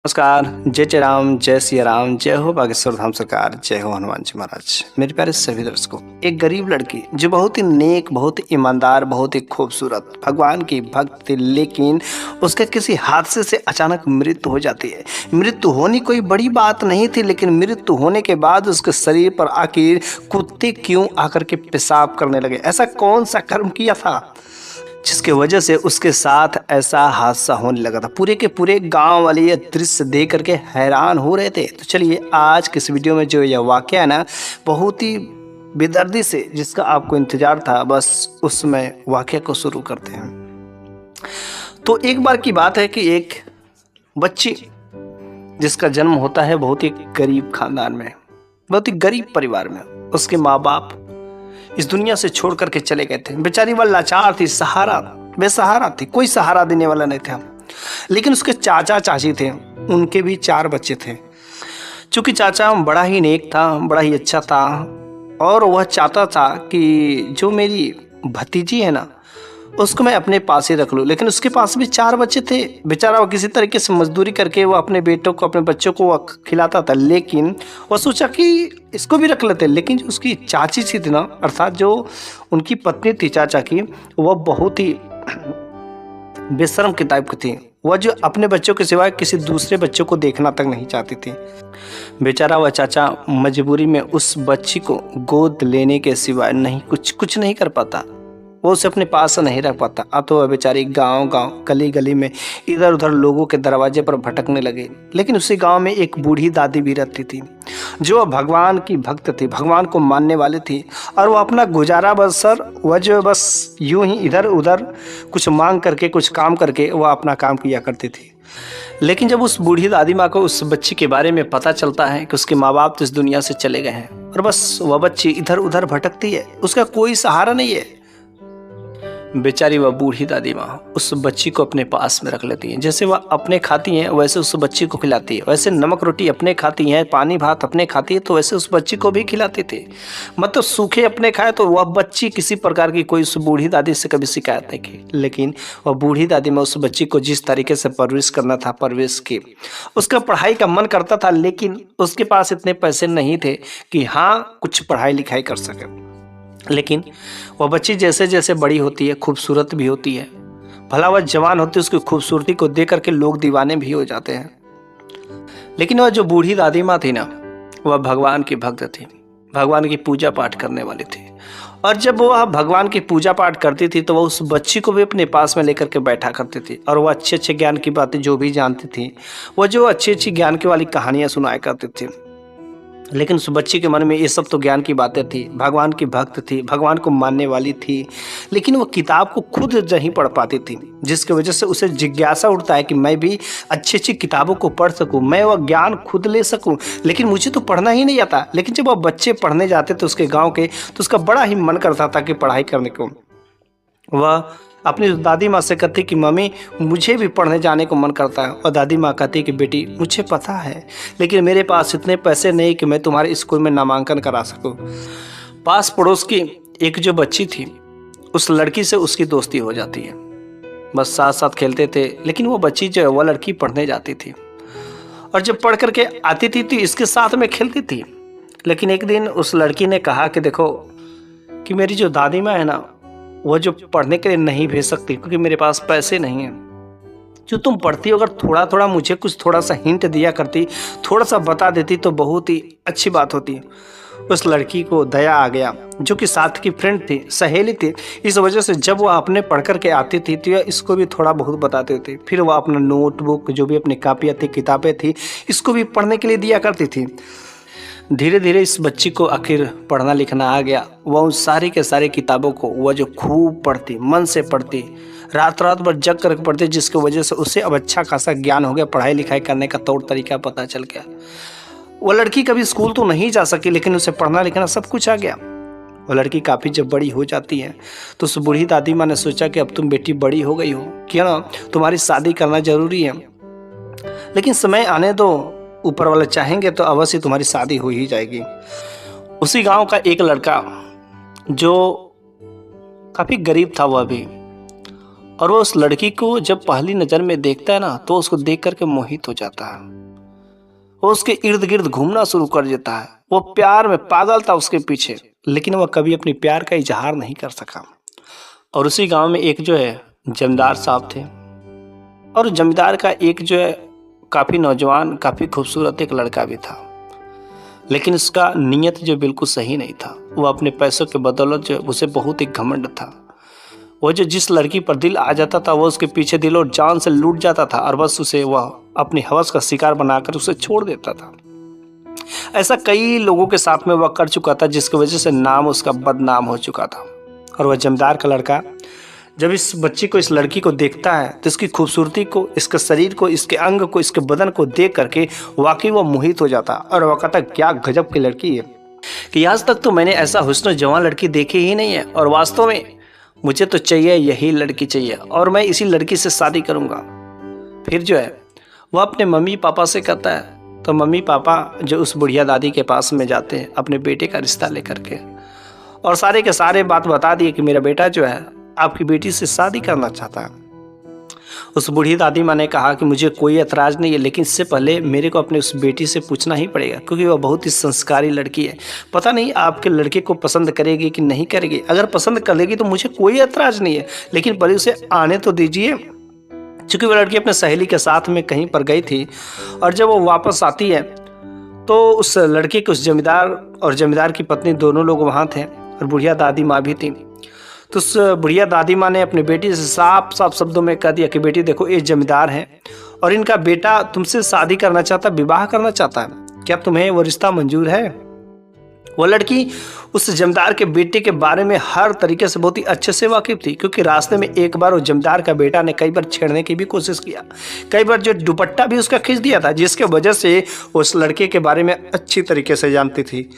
नमस्कार। जय जय राम, जय सिया राम, जय हो बागेश्वर धाम सरकार, जय हो हनुमान जी महाराज। मेरे प्यारे सभी दर्शकों, एक गरीब लड़की जो बहुत ही नेक, बहुत ही ईमानदार, बहुत ही खूबसूरत, भगवान की भक्त थी, लेकिन उसके किसी हादसे से अचानक मृत्यु हो जाती है। मृत्यु होनी कोई बड़ी बात नहीं थी, लेकिन मृत्यु होने के बाद उसके शरीर पर आखिर कुत्ते क्यों आकर के पेशाब करने लगे? ऐसा कौन सा कर्म किया था जिसके वजह से उसके साथ ऐसा हादसा होने लगा था? पूरे के पूरे गांव वाले ये दृश्य देख करके हैरान हो रहे थे। तो चलिए आज के इस वीडियो में जो यह वाकया है ना, बहुत ही बेदर्दी से जिसका आपको इंतजार था, बस उसमें वाकया को शुरू करते हैं। तो एक बार की बात है कि एक बच्ची जिसका जन्म होता है बहुत ही गरीब खानदान में, बहुत ही गरीब परिवार में। उसके माँ बाप इस दुनिया से छोड़ करके चले गए थे। बेचारी वह लाचार थी, बेसहारा थी, कोई सहारा देने वाला नहीं था। लेकिन उसके चाचा चाची थे, उनके भी 4 बच्चे थे। चूंकि चाचा बड़ा ही नेक था, बड़ा ही अच्छा था, और वह चाहता था कि जो मेरी भतीजी है ना, उसको मैं अपने पास ही रख लूँ। लेकिन उसके पास भी 4 बच्चे थे। बेचारा वो किसी तरीके से मजदूरी करके वो अपने बेटों को, अपने बच्चों को वो खिलाता था। लेकिन वो सोचा कि इसको भी रख लेते। लेकिन जो उसकी चाची थी ना, अर्थात जो उनकी पत्नी थी चाचा की, वह बहुत ही बेशर्म की टाइप की थी। वह जो अपने बच्चों के सिवाय किसी दूसरे बच्चों को देखना तक नहीं चाहती थी। बेचारा वह चाचा मजबूरी में उस बच्ची को गोद लेने के सिवाय कुछ नहीं कर पाता। वो उसे अपने पास नहीं रख पाता। अब तो वह बेचारी गांव गली गली में इधर उधर लोगों के दरवाजे पर भटकने लगे। लेकिन उसी गांव में एक बूढ़ी दादी भी रहती थी, जो भगवान की भक्त थी, भगवान को मानने वाली थी। और वह अपना गुजारा बसर वह जो बस यूं ही इधर उधर कुछ मांग करके, कुछ काम करके वह अपना काम किया करती थी। लेकिन जब उस बूढ़ी दादी माँ को उस बच्ची के बारे में पता चलता है कि उसके माँ बाप तो इस दुनिया से चले गए हैं और बस वह बच्ची इधर उधर भटकती है, उसका कोई सहारा नहीं है, बेचारी वह बूढ़ी दादी माँ उस बच्ची को अपने पास में रख लेती हैं। जैसे वह अपने खाती हैं वैसे उस बच्ची को खिलाती है। वैसे नमक रोटी अपने खाती हैं, पानी भात अपने खाती है, तो वैसे उस बच्ची को भी खिलाती थी। मतलब सूखे अपने खाए तो वह बच्ची किसी प्रकार की कोई उस बूढ़ी दादी से कभी शिकायत नहीं की। लेकिन वह बूढ़ी दादी में उस बच्ची को जिस तरीके से परवरिश करना था, परवरिश की। उसका पढ़ाई का मन करता था, लेकिन उसके पास इतने पैसे नहीं थे कि हाँ कुछ पढ़ाई लिखाई कर सके। लेकिन वह बच्ची जैसे जैसे बड़ी होती है, खूबसूरत भी होती है। भला वह जवान होती है, उसकी खूबसूरती को देख करके लोग दीवाने भी हो जाते हैं। लेकिन वह जो बूढ़ी दादी माँ थी ना, वह भगवान की भक्त थी, भगवान की पूजा पाठ करने वाली थी। और जब वह भगवान की पूजा पाठ करती थी तो वह उस बच्ची को भी अपने पास में लेकर के बैठा करती थी। और वह अच्छे अच्छे ज्ञान की बातें जो भी जानती थी, वह जो अच्छी अच्छी ज्ञान की वाली कहानियाँ सुनाया करती थी। लेकिन उस बच्ची के मन में ये सब तो ज्ञान की बातें थी, भगवान की भक्त थी, भगवान को मानने वाली थी। लेकिन वो किताब को खुद नहीं पढ़ पाती थी, जिसकी वजह से उसे जिज्ञासा उठता है कि मैं भी अच्छी अच्छी किताबों को पढ़ सकूं, मैं वह ज्ञान खुद ले सकूं। लेकिन मुझे तो पढ़ना ही नहीं आता। लेकिन जब वह बच्चे पढ़ने जाते थे उसके गाँव के, तो उसका बड़ा ही मन करता था कि पढ़ाई करने को। वह अपनी दादी माँ से कहती कि मम्मी मुझे भी पढ़ने जाने को मन करता है। और दादी माँ कहती कि बेटी मुझे पता है, लेकिन मेरे पास इतने पैसे नहीं कि मैं तुम्हारे स्कूल में नामांकन करा सकूं। पास पड़ोस की एक जो बच्ची थी, उस लड़की से उसकी दोस्ती हो जाती है। बस साथ साथ खेलते थे। लेकिन वो बच्ची जो है वह लड़की पढ़ने जाती थी, और जब पढ़ करके आती थी तो इसके साथ में खेलती थी। लेकिन एक दिन उस लड़की ने कहा कि देखो कि मेरी जो दादी माँ है ना, वो जो पढ़ने के लिए नहीं भेज सकती क्योंकि मेरे पास पैसे नहीं हैं। जो तुम पढ़ती हो, अगर थोड़ा थोड़ा मुझे कुछ थोड़ा सा हिंट दिया करती, थोड़ा सा बता देती तो बहुत ही अच्छी बात होती। उस लड़की को दया आ गया, जो कि साथ की फ्रेंड थी, सहेली थी। इस वजह से जब वह अपने पढ़ कर के आती थी तो इसको भी थोड़ा बहुत बताते थे। फिर वह अपना नोटबुक, जो भी अपनी कापियाँ थी, किताबें थी, इसको भी पढ़ने के लिए दिया करती थी। धीरे धीरे इस बच्ची को आखिर पढ़ना लिखना आ गया। वह उन सारी के सारी किताबों को वह जो खूब पढ़ती, मन से पढ़ती, रात रात भर जग कर पढ़ती, जिसकी वजह से उसे अब अच्छा खासा ज्ञान हो गया, पढ़ाई लिखाई करने का तौर तरीका पता चल गया। वह लड़की कभी स्कूल तो नहीं जा सकी, लेकिन उसे पढ़ना लिखना सब कुछ आ गया। वह लड़की काफ़ी जब बड़ी हो जाती है तो उस बूढ़ी दादी माँ ने सोचा कि अब तुम बेटी बड़ी हो गई हो, क्यों ना तुम्हारी शादी करना जरूरी है। लेकिन समय आने दो, ऊपर वाले चाहेंगे तो अवश्य तुम्हारी शादी हो ही जाएगी। उसी गांव का एक लड़का जो काफ़ी गरीब था वह भी, और वो उस लड़की को जब पहली नज़र में देखता है ना, तो उसको देख करके मोहित हो जाता है। वो उसके इर्द गिर्द घूमना शुरू कर देता है। वो प्यार में पागल था उसके पीछे, लेकिन वह कभी अपनी प्यार का इजहार नहीं कर सका। और उसी गांव में एक जो है जमींदार साहब थे, और जमींदार का एक जो है काफ़ी नौजवान, काफ़ी खूबसूरत एक लड़का भी था, लेकिन उसका नीयत जो बिल्कुल सही नहीं था। वो अपने पैसों के बदौलत जो उसे बहुत ही घमंड था। वो जो जिस लड़की पर दिल आ जाता था वो उसके पीछे दिल और जान से लूट जाता था, और बस उसे वह अपनी हवस का शिकार बनाकर उसे छोड़ देता था। ऐसा कई लोगों के साथ में वह कर चुका था, जिसकी वजह से नाम उसका बदनाम हो चुका था। और वह जमींदार का लड़का जब इस बच्ची को, इस लड़की को देखता है, तो इसकी खूबसूरती को, इसके शरीर को, इसके अंग को, इसके बदन को देख करके वाकई वह मोहित हो जाता। और वह कहता क्या गजब की लड़की है, कि आज तक तो मैंने ऐसा हुस्न जवान लड़की देखी ही नहीं है, और वास्तव में मुझे तो चाहिए, यही लड़की चाहिए, और मैं इसी लड़की से शादी करूँगा। फिर जो है वह अपने मम्मी पापा से कहता है, तो मम्मी पापा जो उस बुढ़िया दादी के पास में जाते हैं अपने बेटे का रिश्ता लेकर के, और सारे के सारे बात बता दिए कि मेरा बेटा जो है आपकी बेटी से शादी करना चाहता है। उस बूढ़ी दादी माँ ने कहा कि मुझे कोई एतराज़ नहीं है, लेकिन इससे पहले मेरे को अपने उस बेटी से पूछना ही पड़ेगा, क्योंकि वह बहुत ही संस्कारी लड़की है। पता नहीं आपके लड़के को पसंद करेगी कि नहीं करेगी। अगर पसंद कर लेगी तो मुझे कोई एतराज़ नहीं है, लेकिन पहले उसे आने तो दीजिए। चूँकि वह लड़की अपने सहेली के साथ में कहीं पर गई थी, और जब वो वापस आती है तो उस लड़के के, उस जमींदार और जमींदार की पत्नी दोनों लोग वहाँ थे, और बुढ़िया दादी माँ भी थी। तो उस बुढ़िया दादी माँ ने अपनी बेटी से साफ साफ शब्दों में कह दिया कि बेटी देखो, ये जमींदार हैं और इनका बेटा तुमसे शादी करना चाहता, विवाह करना चाहता है, क्या तुम्हें वो रिश्ता मंजूर है? वो लड़की उस जमींदार के बेटे के बारे में हर तरीके से बहुत ही अच्छे से वाकिफ थी, क्योंकि रास्ते में एक बार वो जमींदार का बेटा ने कई बार छेड़ने की भी कोशिश किया, कई बार जो दुपट्टा भी उसका खींच दिया था, जिसके वजह से उस लड़के के बारे में अच्छी तरीके से जानती थी।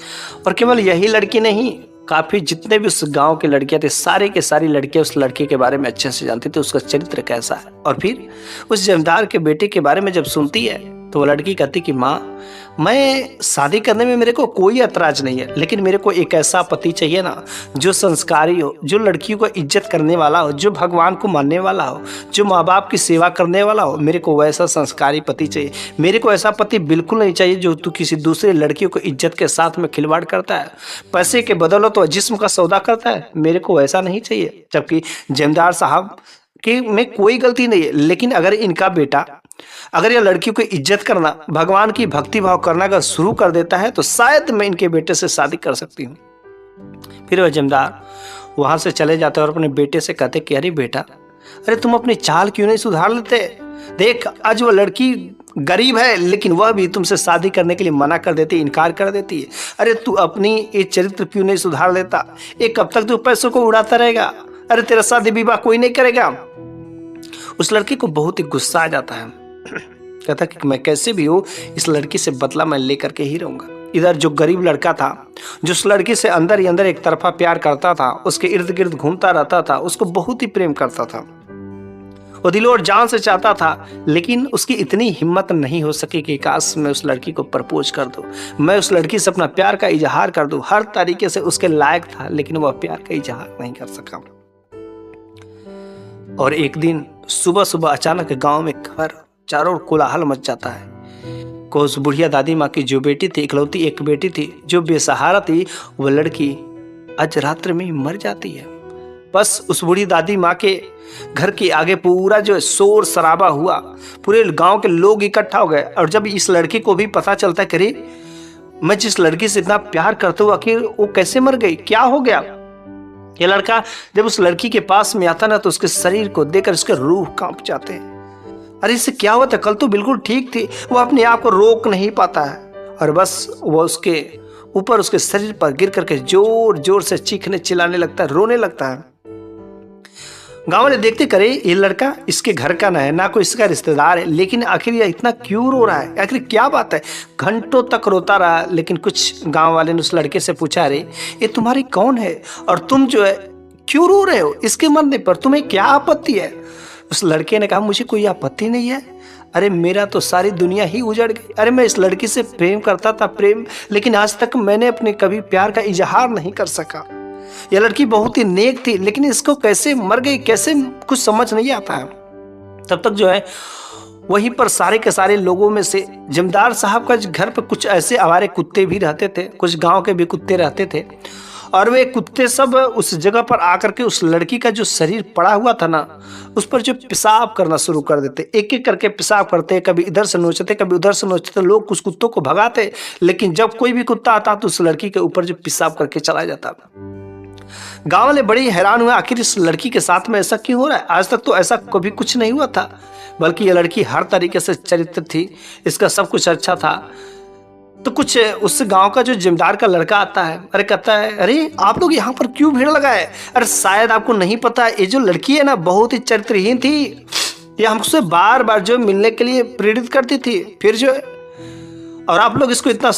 और केवल यही लड़की नहीं, काफ़ी जितने भी उस गांव के लड़कियां थे, सारे के सारी लड़कियां उस लड़के के बारे में अच्छे से जानती थी, उसका चरित्र कैसा है। और फिर उस जमींदार के बेटे के बारे में जब सुनती है तो वो लड़की कहती कि माँ, मैं शादी करने में मेरे को कोई एतराज़ नहीं है, लेकिन मेरे को एक ऐसा पति चाहिए ना जो संस्कारी हो, जो लड़कियों को इज्जत करने वाला हो, जो भगवान को मानने वाला हो, जो माँ बाप की सेवा करने वाला हो। मेरे को वैसा संस्कारी पति चाहिए। मेरे को ऐसा पति बिल्कुल नहीं चाहिए जो तू किसी दूसरे लड़कियों को इज्जत के साथ में खिलवाड़ करता है, पैसे के बदौलत तो जिस्म का सौदा करता है। मेरे को वैसा नहीं चाहिए। जबकि जमींदार साहब कि में कोई गलती नहीं है, लेकिन अगर इनका बेटा, अगर यह लड़कियों को इज्जत करना, भगवान की भक्ति भाव करना अगर शुरू कर देता है तो शायद मैं इनके बेटे से शादी कर सकती हूँ। फिर वह जमींदार वहां से चले जाते और अपने बेटे से कहते कि अरे बेटा, अरे तुम अपनी चाल क्यों नहीं सुधार लेते? देख, आज वो लड़की गरीब है, लेकिन वह भी तुमसे शादी करने के लिए मना कर देती, इनकार कर देती है। अरे तू अपनी ये चरित्र क्यों नहीं सुधार लेता? एक कब तक तू पैसों को उड़ाता रहेगा? अरे तेरा शादी विवाह कोई नहीं करेगा। उस लड़की को बहुत ही गुस्सा आ जाता है। कहता कि मैं कैसे भी हो इस लड़की से बदला मैं लेकर के ही रहूंगा। इधर जो गरीब लड़का था, जो उस लड़की से अंदर ही अंदर एक तरफा प्यार करता था, उसके इर्द गिर्द घूमता रहता था, उसको बहुत ही प्रेम करता था, वो दिल और जान से चाहता था, लेकिन उसकी इतनी हिम्मत नहीं हो सकी कि काश मैं उस लड़की को प्रपोज कर दूं, मैं उस लड़की से अपना प्यार का इजहार कर दूं। हर तरीके से उसके लायक था, लेकिन वह प्यार का इजहार नहीं कर सका। और एक दिन सुबह सुबह अचानक गांव में खबर, चारों ओर कोलाहल मच जाता है को उस बुढ़िया दादी माँ की जो बेटी थी, इकलौती एक बेटी थी जो बेसहारा थी, वो लड़की आज रात्र में मर जाती है। बस उस बूढ़ी दादी माँ के घर के आगे पूरा जो शोर शराबा हुआ, पूरे गांव के लोग इकट्ठा हो गए। और जब इस लड़की को भी पता चलता कि अरे मैं जिस लड़की से इतना प्यार करता हूँ, आखिर वो कैसे मर गई, क्या हो गया? ये लड़का जब उस लड़की के पास में आता ना, तो उसके शरीर को देखकर उसके रूह कांप जाते हैं। अरे इससे क्या हुआ था? कल तो बिल्कुल ठीक थी। वो अपने आप को रोक नहीं पाता है, और बस वो उसके ऊपर, उसके शरीर पर गिर करके जोर जोर से चीखने चिल्लाने लगता है, रोने लगता है। गांव वाले देखते करे ये लड़का इसके घर का ना है, ना कोई इसका रिश्तेदार है, लेकिन आखिर ये इतना क्यों रो रहा है? आखिर क्या बात है? घंटों तक रोता रहा, लेकिन कुछ गांव वाले ने उस लड़के से पूछा, अरे ये तुम्हारी कौन है और तुम जो है क्यों रो रहे हो? इसके मरने पर तुम्हें क्या आपत्ति है? उस लड़के ने कहा, मुझे कोई आपत्ति नहीं है। अरे मेरा तो सारी दुनिया ही उजड़ गई। अरे मैं इस लड़की से प्रेम करता था, प्रेम, लेकिन आज तक मैंने अपने कभी प्यार का इजहार नहीं कर सका। यह लड़की बहुत ही नेक थी, लेकिन इसको कैसे मर गई, कैसे कुछ समझ नहीं आता है। तब तक जो है वहीं पर सारे के सारे लोगों में से जमींदार साहब का घर पर कुछ ऐसे आवारे कुत्ते भी रहते थे, कुछ गांव के भी कुत्ते रहते थे, और वे कुत्ते सब उस जगह पर आकर के उस लड़की का जो शरीर पड़ा हुआ था ना, उस पर जो पेशाब करना शुरू कर देते, एक एक करके पेशाब करते, कभी इधर से नोचते कभी उधर से नोचते। लोग कुछ कुत्तों को भगाते, लेकिन जब कोई भी कुत्ता आता तो उस लड़की के ऊपर जो पेशाब करके चला जाता। गांव वाले बड़े हैरान हुए, आखिर इस लड़की के साथ में ऐसा क्यों हो रहा है। आज तक तो ऐसा कभी कुछ नहीं हुआ था, बल्कि यह लड़की हर तरीके से चरित्र थी, इसका सब कुछ अच्छा था। तो कुछ उस गांव का जो जमींदार का लड़का आता है, अरे कहता है, अरे आप लोग यहाँ पर क्यों भीड़ लगाए। अरे शायद आपको नहीं पता, ये जो लड़की है ना बहुत ही चरित्रहीन थी, ये हमसे बार बार जो मिलने के लिए प्रेरित करती थी, फिर जो है और आप लोग इसको इतना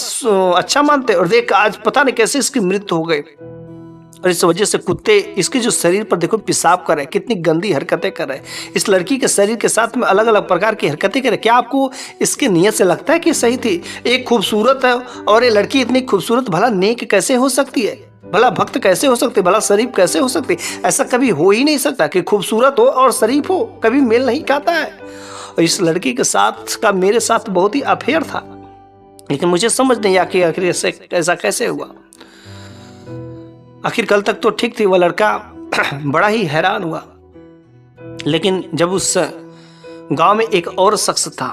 अच्छा मानते, और देख आज पता नहीं कैसे इसकी मृत्यु हो गई। और इस वजह से कुत्ते इसके जो शरीर पर देखो पेशाब कर रहे, कितनी गंदी हरकतें कर रहे, इस लड़की के शरीर के साथ में अलग अलग प्रकार की हरकतें कर रहे। क्या आपको इसकी नीयत से लगता है कि सही थी। एक खूबसूरत है और ये लड़की इतनी खूबसूरत, भला नेक कैसे हो सकती है, भला भक्त कैसे हो सकती, भला शरीफ कैसे हो सकती। ऐसा कभी हो ही नहीं सकता कि खूबसूरत हो और शरीफ हो, कभी मेल नहीं खाता है। और इस लड़की के साथ का मेरे साथ बहुत ही अफेयर था, लेकिन मुझे समझ नहीं आया कि आखिर ऐसा कैसे हुआ। आखिर कल तक तो ठीक थी वह लड़का, बड़ा ही हैरान हुआ। लेकिन जब उस गांव में एक और शख्स था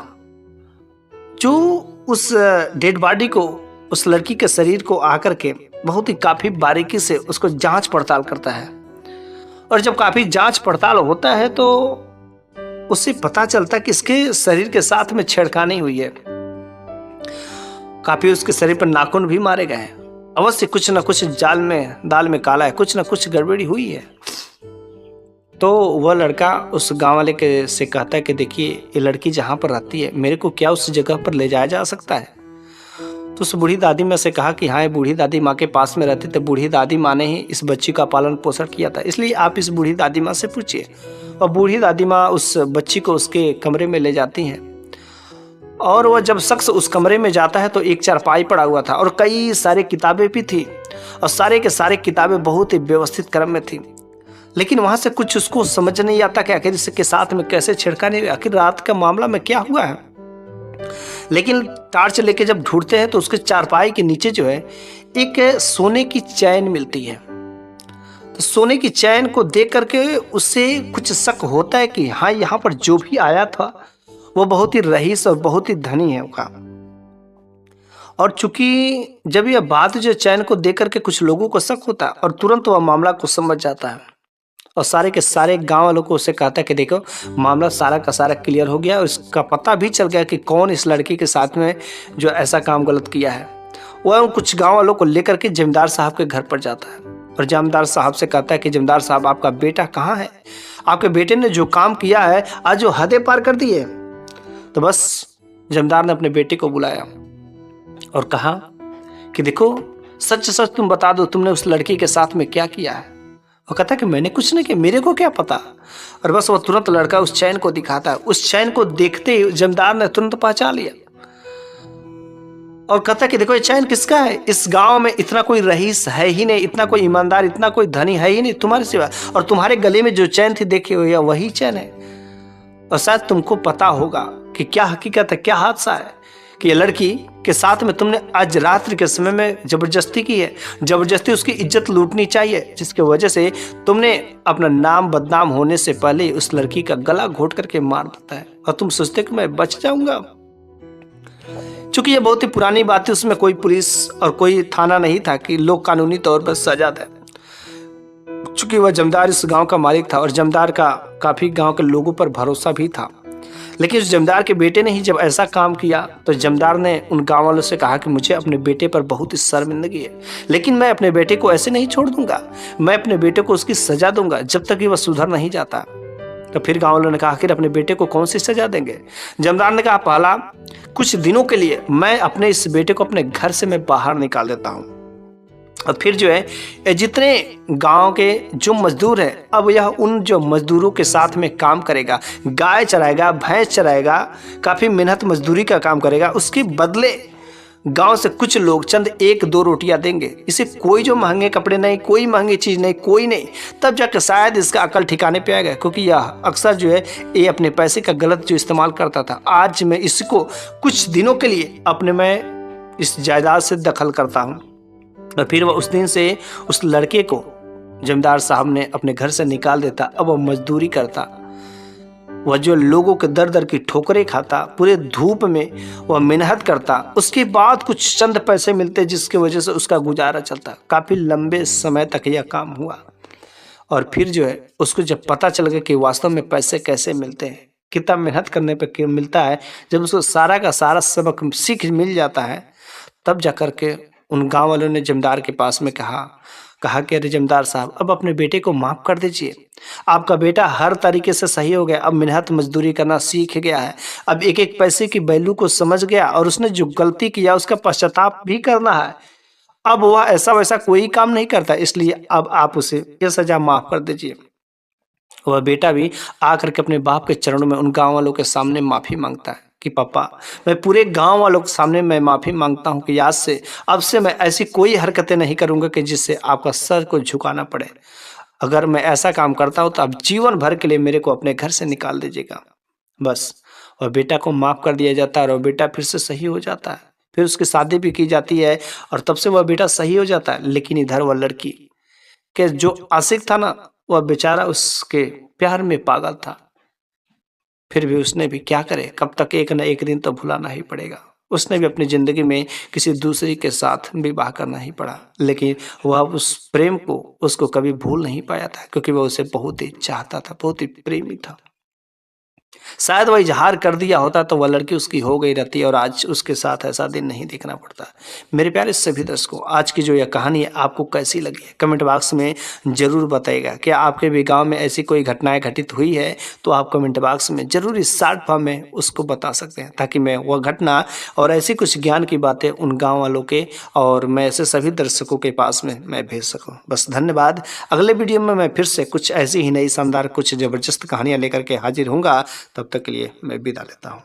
जो उस डेड बॉडी को, उस लड़की के शरीर को आकर के बहुत ही काफी बारीकी से उसको जांच पड़ताल करता है, और जब काफी जांच पड़ताल होता है तो उससे पता चलता है कि इसके शरीर के साथ में छेड़खानी हुई है। काफी उसके शरीर पर नाखून भी मारे गए हैं। अवश्य कुछ न कुछ दाल में काला है, कुछ न कुछ गड़बड़ी हुई है। तो वह लड़का उस गांव वाले के से कहता है कि देखिए ये लड़की जहां पर रहती है, मेरे को क्या उस जगह पर ले जाया जा सकता है। तो उस बूढ़ी दादी माँ से कहा कि हाँ, ये बूढ़ी दादी माँ के पास में रहती, तो बूढ़ी दादी माँ ने ही इस बच्ची का पालन पोषण किया था, इसलिए आप इस बूढ़ी दादी माँ से पूछिए। और बूढ़ी दादी माँ उस बच्ची को उसके कमरे में ले जाती हैं, और वह जब शख्स उस कमरे में जाता है तो एक चारपाई पड़ा हुआ था और कई सारी किताबें भी थी, और सारे के सारे किताबें बहुत ही व्यवस्थित क्रम में थी। लेकिन वहां से कुछ उसको समझ नहीं आता कि आखिर इसके साथ में कैसे छिड़काने, आखिर रात का मामला में क्या हुआ है। लेकिन टार्च लेके जब ढूंढते हैं तो उसके चारपाई के नीचे जो है एक सोने की चैन मिलती है। तो सोने की चैन को देख करके उससे कुछ शक होता है कि हाँ, यहाँ पर जो भी आया था वो बहुत ही रईस और बहुत ही धनी है उनका। और चूंकि जब यह बात जो चैन को देख करके कुछ लोगों को शक होता है, और तुरंत वह मामला को समझ जाता है, और सारे के सारे गांव वालों को उससे कहता है कि देखो मामला सारा का सारा क्लियर हो गया, और इसका पता भी चल गया कि कौन इस लड़की के साथ में जो ऐसा काम गलत किया है। वह कुछ गाँव वालों को लेकर के जमींदार साहब के घर पर जाता है, और जमींदार साहब से कहता है कि जमींदार साहब, आपका बेटा कहाँ है, आपके बेटे ने जो काम किया है आज जो हदें पार कर दी है। तो बस जमींदार ने अपने बेटे को बुलाया और कहा कि देखो सच सच तुम बता दो, तुमने उस लड़की के साथ में क्या किया है। वो कहता है कि मैंने कुछ नहीं किया, मेरे को क्या पता। और बस वो तुरंत लड़का उस चैन को दिखाता है। उस चैन को देखते ही जमींदार ने तुरंत पहचान लिया और कहता है कि देखो ये चैन किसका है, इस गांव में इतना कोई रईस है ही नहीं, इतना कोई ईमानदार, इतना कोई धनी है ही नहीं तुम्हारे सिवा, और तुम्हारे गले में जो चैन थी देखी हुई वही चैन है। और शायद तुमको पता होगा कि क्या हकीकत है, क्या हादसा है कि ये लड़की के साथ में तुमने आज रात्रि के समय में जबरदस्ती की है, जबरदस्ती उसकी इज्जत लूटनी चाहिए, जिसकी वजह से तुमने अपना नाम बदनाम होने से पहले उस लड़की का गला घोट करके मार देता है, और तुम सोचते कि मैं बच जाऊंगा। चूंकि ये बहुत ही पुरानी बात है, उसमें कोई पुलिस और कोई थाना नहीं था कि लोग कानूनी तौर पर सजा दें। चूंकि वह जमींदार इस गांव का मालिक था और जमींदार का काफी गांव के लोगों पर भरोसा भी था। लेकिन उस जमींदार के बेटे ने ही जब ऐसा काम किया तो जमींदार ने उन गांव वालों से कहा कि मुझे अपने बेटे पर बहुत ही शर्मिंदगी है, लेकिन मैं अपने बेटे को ऐसे नहीं छोड़ दूंगा, मैं अपने बेटे को उसकी सजा दूंगा जब तक कि वह सुधर नहीं जाता। तो फिर गांव वालों ने कहा आखिर अपने बेटे को कौन सी सजा देंगे। जमींदार ने कहा पहला, कुछ दिनों के लिए मैं अपने इस बेटे को अपने घर से मैं बाहर निकाल देता हूँ, और फिर जो है जितने गांव के जो मजदूर हैं, अब यह उन जो मजदूरों के साथ में काम करेगा, गाय चराएगा, भैंस चराएगा, काफ़ी मेहनत मजदूरी का काम करेगा, उसके बदले गांव से कुछ लोग चंद 1-2 रोटियां देंगे, इसे कोई जो महंगे कपड़े नहीं, कोई महंगी चीज नहीं, कोई नहीं, तब जाकर शायद इसका अकल ठिकाने पे आएगा। क्योंकि यह अक्सर जो है ये अपने पैसे का गलत जो इस्तेमाल करता था। आज मैं इसको कुछ दिनों के लिए अपने में इस जायदाद से दखल करता हूँ। और फिर वह उस दिन से उस लड़के को जमींदार साहब ने अपने घर से निकाल देता। अब वह मजदूरी करता, वह जो लोगों के दर दर की ठोकरें खाता, पूरे धूप में वह मेहनत करता, उसके बाद कुछ चंद पैसे मिलते जिसकी वजह से उसका गुजारा चलता। काफ़ी लंबे समय तक यह काम हुआ और फिर जो है उसको जब पता चल गया कि वास्तव में पैसे कैसे मिलते हैं, कितना मेहनत करने पर मिलता है, जब उसको सारा का सारा सबक सीख मिल जाता है, तब जा कर के उन गाँव वालों ने जमींदार के पास में कहा कि अरे जमींदार साहब, अब अपने बेटे को माफ़ कर दीजिए। आपका बेटा हर तरीके से सही हो गया, अब मेहनत मजदूरी करना सीख गया है, अब एक एक पैसे की वैल्यू को समझ गया और उसने जो गलती किया उसका पश्चाताप भी करना है। अब वह ऐसा वैसा कोई काम नहीं करता, इसलिए अब आप उसे ये सजा माफ़ कर दीजिए। वह बेटा भी आकर के अपने बाप के चरणों में उन गाँव वालों के सामने माफ़ी मांगता है कि पापा, मैं पूरे गांव वालों के सामने मैं माफ़ी मांगता हूं कि आज से अब से मैं ऐसी कोई हरकतें नहीं करूंगा कि जिससे आपका सर को झुकाना पड़े। अगर मैं ऐसा काम करता हूं तो आप जीवन भर के लिए मेरे को अपने घर से निकाल दीजिएगा। बस, और बेटा को माफ़ कर दिया जाता है और बेटा फिर से सही हो जाता है। फिर उसकी शादी भी की जाती है और तब से वह बेटा सही हो जाता है। लेकिन इधर वह लड़की के जो आशिक था ना, वह बेचारा उसके प्यार में पागल था। फिर भी उसने भी क्या करे, कब तक, एक न एक दिन तो भुलाना ही पड़ेगा। उसने भी अपनी ज़िंदगी में किसी दूसरी के साथ विवाह करना ही पड़ा, लेकिन वह उस प्रेम को उसको कभी भूल नहीं पाया था, क्योंकि वह उसे बहुत ही चाहता था, बहुत ही प्रेमी था। शायद वह इजहार कर दिया होता तो वह लड़की उसकी हो गई रहती और आज उसके साथ ऐसा दिन नहीं देखना पड़ता। मेरे प्यारे सभी दर्शकों, आज की जो यह कहानी है आपको कैसी लगी है कमेंट बॉक्स में ज़रूर बताइएगा। क्या आपके भी गांव में ऐसी कोई घटनाएं घटित हुई है तो आप कमेंट बॉक्स में ज़रूर इस शॉर्ट फॉर्म में उसको बता सकते हैं, ताकि मैं वह घटना और ऐसी कुछ ज्ञान की बातें उन गाँव वालों के और मैं ऐसे सभी दर्शकों के पास में मैं भेज सकूँ। बस धन्यवाद। अगले वीडियो में मैं फिर से कुछ ऐसी ही नई शानदार कुछ ज़बरदस्त कहानियाँ लेकर के हाजिर हूँगा। तब तक के लिए मैं विदा लेता हूँ।